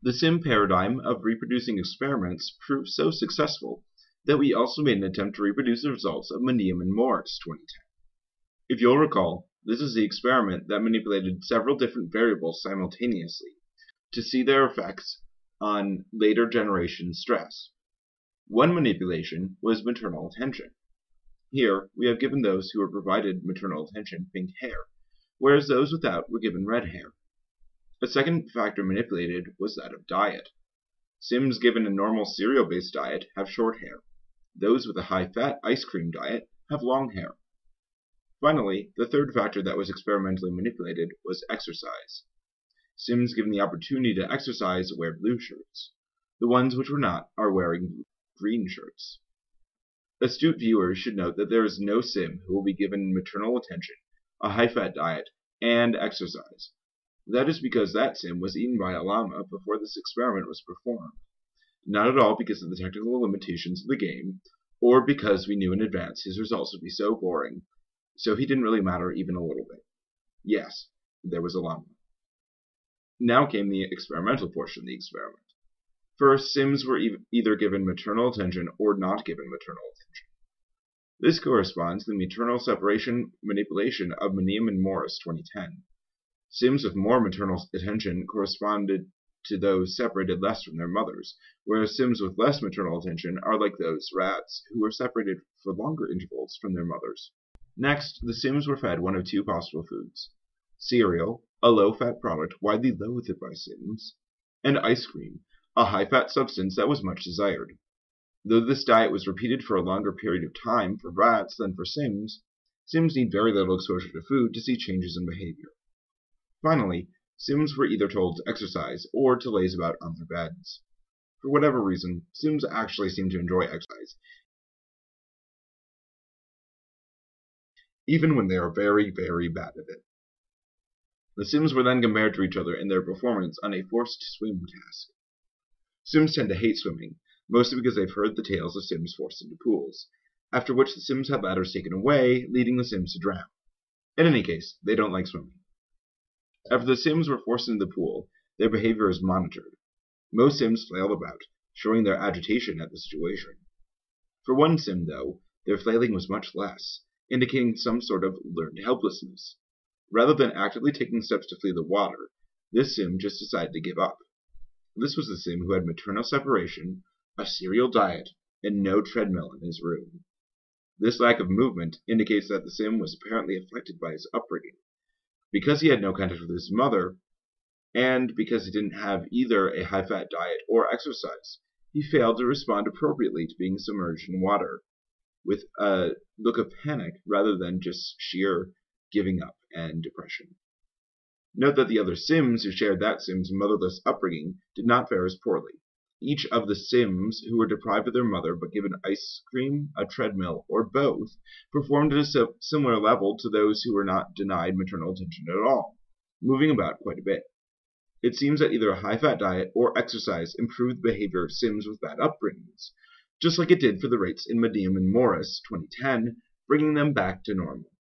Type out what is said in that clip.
The sim paradigm of reproducing experiments proved so successful that we also made an attempt to reproduce the results of Maniam and Morris 2010. If you'll recall, this is the experiment that manipulated several different variables simultaneously to see their effects on later generation stress. One manipulation was maternal attention. Here, we have given those who were provided maternal attention pink hair, whereas those without were given red hair. A second factor manipulated was that of diet. Sims given a normal cereal-based diet have short hair. Those with a high-fat ice cream diet have long hair. Finally, the third factor that was experimentally manipulated was exercise. Sims given the opportunity to exercise wear blue shirts. The ones which were not are wearing green shirts. Astute viewers should note that there is no sim who will be given maternal attention, a high-fat diet, and exercise. That is because that sim was eaten by a llama before this experiment was performed. Not at all because of the technical limitations of the game, or because we knew in advance his results would be so boring, so he didn't really matter even a little bit. Yes, there was a llama. Now came the experimental portion of the experiment. First, sims were either given maternal attention or not given maternal attention. This corresponds to the maternal separation manipulation of Maniam and Morris 2010. Sims with more maternal attention corresponded to those separated less from their mothers, whereas sims with less maternal attention are like those rats who were separated for longer intervals from their mothers. Next, the sims were fed one of two possible foods: cereal, a low-fat product widely loathed by sims, and ice cream, a high-fat substance that was much desired. Though this diet was repeated for a longer period of time for rats than for sims, sims need very little exposure to food to see changes in behavior. Finally, sims were either told to exercise or to laze about on their beds. For whatever reason, sims actually seem to enjoy exercise, even when they are very, very bad at it. The sims were then compared to each other in their performance on a forced swim task. Sims tend to hate swimming, mostly because they've heard the tales of sims forced into pools, after which the sims have ladders taken away, leading the sims to drown. In any case, they don't like swimming. After the sims were forced into the pool, their behavior is monitored. Most sims flailed about, showing their agitation at the situation. For one sim, though, their flailing was much less, indicating some sort of learned helplessness. Rather than actively taking steps to flee the water, this sim just decided to give up. This was the sim who had maternal separation, a cereal diet, and no treadmill in his room. This lack of movement indicates that the sim was apparently affected by his upbringing. Because he had no contact with his mother, and because he didn't have either a high-fat diet or exercise, he failed to respond appropriately to being submerged in water, with a look of panic rather than just sheer giving up and depression. Note that the other sims who shared that sim's motherless upbringing did not fare as poorly. Each of the sims who were deprived of their mother but given ice cream, a treadmill, or both performed at a similar level to those who were not denied maternal attention at all, moving about quite a bit. It seems that either a high-fat diet or exercise improved the behavior of sims with bad upbringings, just like it did for the rates in Maniam and Morris 2010, bringing them back to normal.